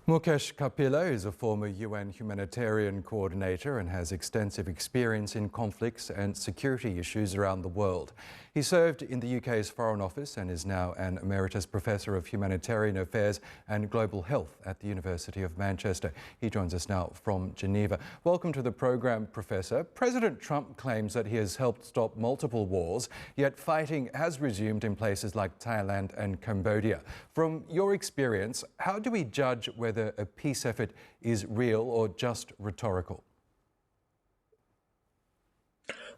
Mukesh Kapila is a former UN humanitarian coordinator and has extensive experience in conflicts and security issues around the world. He served in the UK's Foreign Office and is now an Emeritus Professor of Humanitarian Affairs and Global Health at the University of Manchester. He joins us now from Geneva. Welcome to the programme, Professor. President Trump claims that he has helped stop multiple wars, yet fighting has resumed in places like Thailand and Cambodia. From your experience, how do we judge whether a peace effort is real or just rhetorical?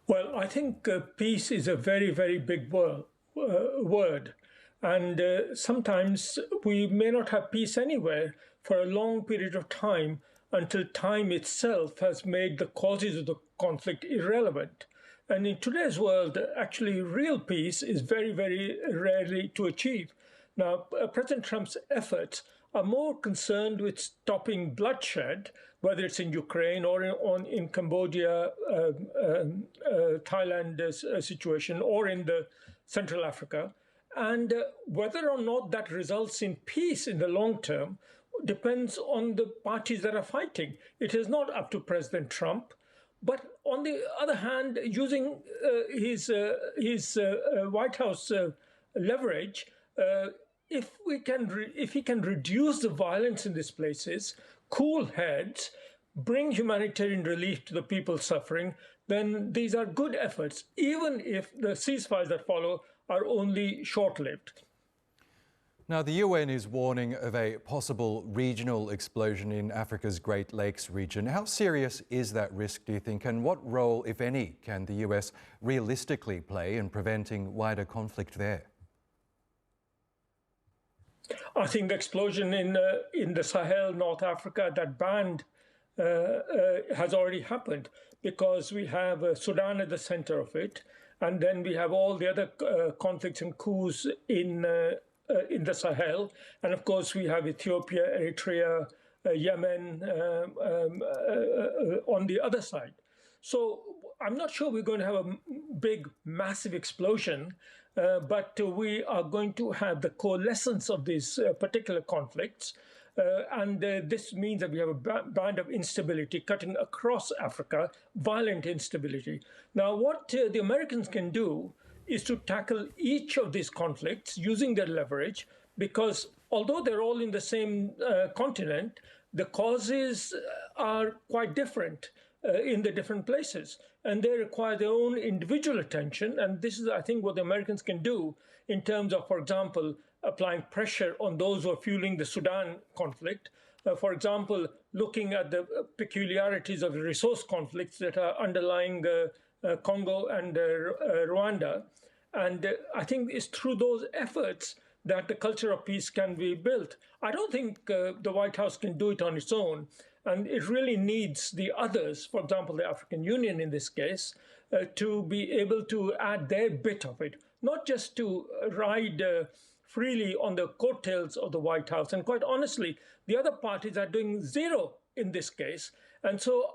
Well, I think peace is a very, very big word. And sometimes we may not have peace anywhere for a long period of time until time itself has made the causes of the conflict irrelevant. And in today's world, actually, real peace is very, very rarely to achieve. Now, President Trump's efforts are more concerned with stopping bloodshed, whether it's in Ukraine or in Cambodia, Thailand situation, or in the Central Africa. And whether or not that results in peace in the long term depends on the parties that are fighting. It is not up to President Trump. But on the other hand, using his White House leverage, if he can reduce the violence in these places, cool heads, bring humanitarian relief to the people suffering, then these are good efforts, even if the ceasefires that follow are only short-lived. Now, the UN is warning of a possible regional explosion in Africa's Great Lakes region. How serious is that risk, do you think, and what role, if any, can the US realistically play in preventing wider conflict there? I think the explosion in the Sahel, North Africa, that banned has already happened, because we have Sudan at the center of it, and then we have all the other conflicts and coups in the Sahel, and of course we have Ethiopia, Eritrea, Yemen on the other side. So I'm not sure we're going to have a big, massive explosion, but we are going to have the coalescence of these particular conflicts. And this means that we have a band of instability cutting across Africa, violent instability. Now, what the Americans can do is to tackle each of these conflicts using their leverage, because although they're all in the same continent, the causes are quite different in the different places, and they require their own individual attention. And this is, I think, what the Americans can do in terms of, for example, applying pressure on those who are fueling the Sudan conflict. For example, looking at the peculiarities of the resource conflicts that are underlying Congo and Rwanda. And I think it's through those efforts that the culture of peace can be built. I don't think the White House can do it on its own. And it really needs the others, for example, the African Union in this case, to be able to add their bit of it, not just to ride freely on the coattails of the White House. And quite honestly, the other parties are doing zero in this case. And so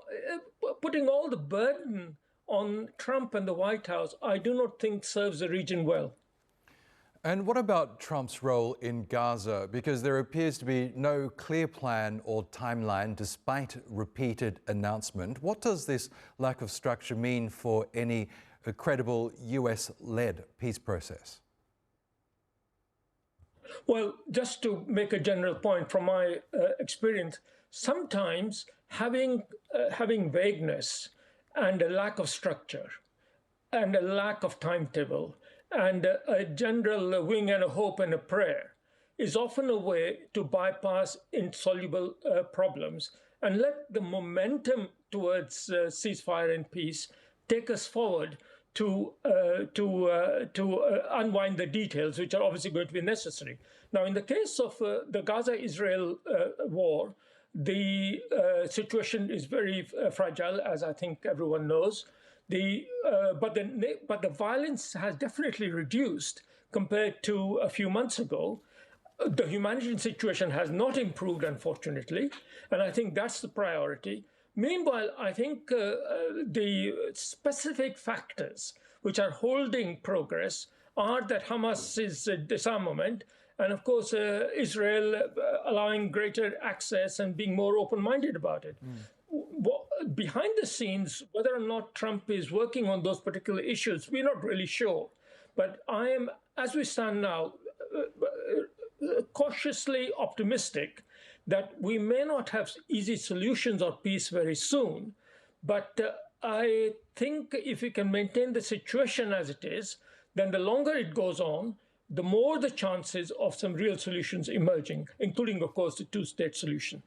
putting all the burden on Trump and the White House, I do not think serves the region well. And what about Trump's role in Gaza? Because there appears to be no clear plan or timeline despite repeated announcement. What does this lack of structure mean for any credible US-led peace process? Well, just to make a general point from my experience, sometimes having vagueness and a lack of structure and a lack of timetable and a general wing and a hope and a prayer is often a way to bypass insoluble problems and let the momentum towards ceasefire and peace take us forward to unwind the details, which are obviously going to be necessary. Now, in the case of the Gaza-Israel war, the situation is very fragile, as I think everyone knows. But the violence has definitely reduced compared to a few months ago. The humanitarian situation has not improved, unfortunately, and I think that's the priority. Meanwhile, I think the specific factors which are holding progress are that Hamas's disarmament And of course, Israel allowing greater access and being more open-minded about it. Behind the scenes, whether or not Trump is working on those particular issues, we're not really sure. But I am, as we stand now, cautiously optimistic that we may not have easy solutions or peace very soon. But I think if we can maintain the situation as it is, then the longer it goes on, the more the chances of some real solutions emerging, including, of course, the two-state solution.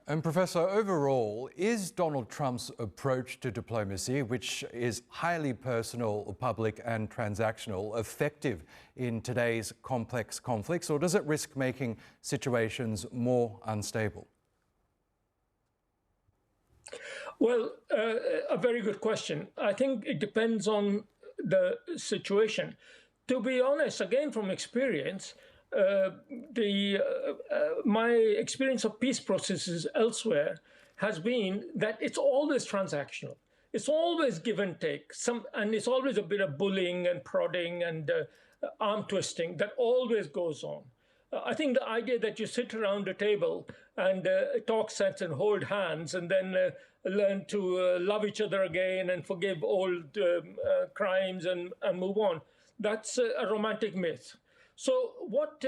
And Professor, overall, is Donald Trump's approach to diplomacy, which is highly personal, public and transactional, effective in today's complex conflicts, or does it risk making situations more unstable? Well, a very good question. I think it depends on the situation. To be honest, again, from experience, my experience of peace processes elsewhere has been that it's always transactional. It's always give and take, and it's always a bit of bullying and prodding and arm twisting that always goes on. I think the idea that you sit around a table and talk sense and hold hands and then learn to love each other again and forgive old crimes and move on, that's a romantic myth. So what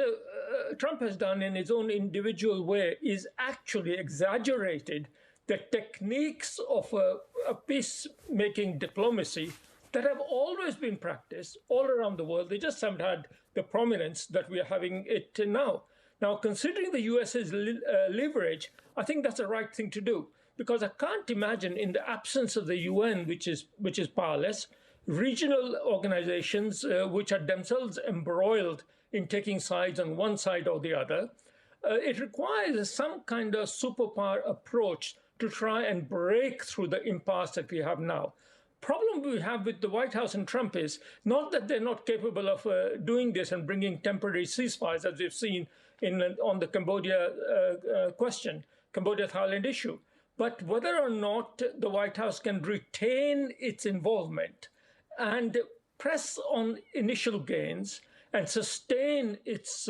Trump has done in his own individual way is actually exaggerated the techniques of a peacemaking diplomacy that have always been practiced all around the world. They just haven't had the prominence that we are having it now. Now, considering the US's leverage, I think that's the right thing to do, because I can't imagine, in the absence of the UN, which is powerless, regional organizations which are themselves embroiled in taking sides on one side or the other. It requires some kind of superpower approach to try and break through the impasse that we have now. Problem we have with the White House and Trump is not that they're not capable of doing this and bringing temporary ceasefires, as we've seen on the Cambodia question, Cambodia-Thailand issue, but whether or not the White House can retain its involvement and press on initial gains and sustain its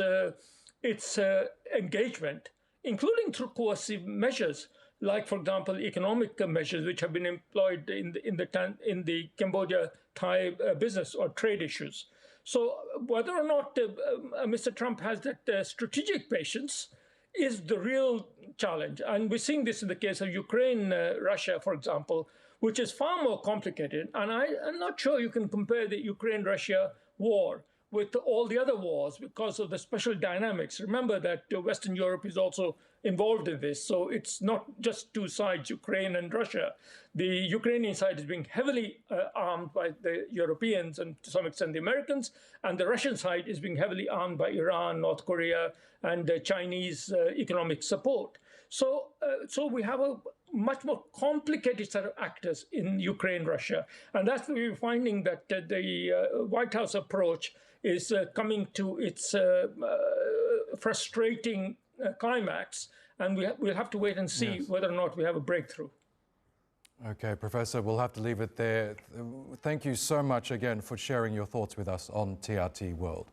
engagement, including through coercive measures, like, for example, economic measures which have been employed in the Cambodia-Thai business or trade issues. So whether or not Mr. Trump has that strategic patience is the real challenge. And we're seeing this in the case of Ukraine, Russia, for example, which is far more complicated. And I'm not sure you can compare the Ukraine-Russia war with all the other wars because of the special dynamics. Remember that Western Europe is also involved in this. So it's not just two sides, Ukraine and Russia. The Ukrainian side is being heavily armed by the Europeans and to some extent the Americans, and the Russian side is being heavily armed by Iran, North Korea, and Chinese economic support. So we have a much more complicated set of actors in Ukraine, Russia. And that's where we're finding that the White House approach is coming to its frustrating climax. And we'll have to wait and see whether or not we have a breakthrough. Okay, Professor, we'll have to leave it there. Thank you so much again for sharing your thoughts with us on TRT World.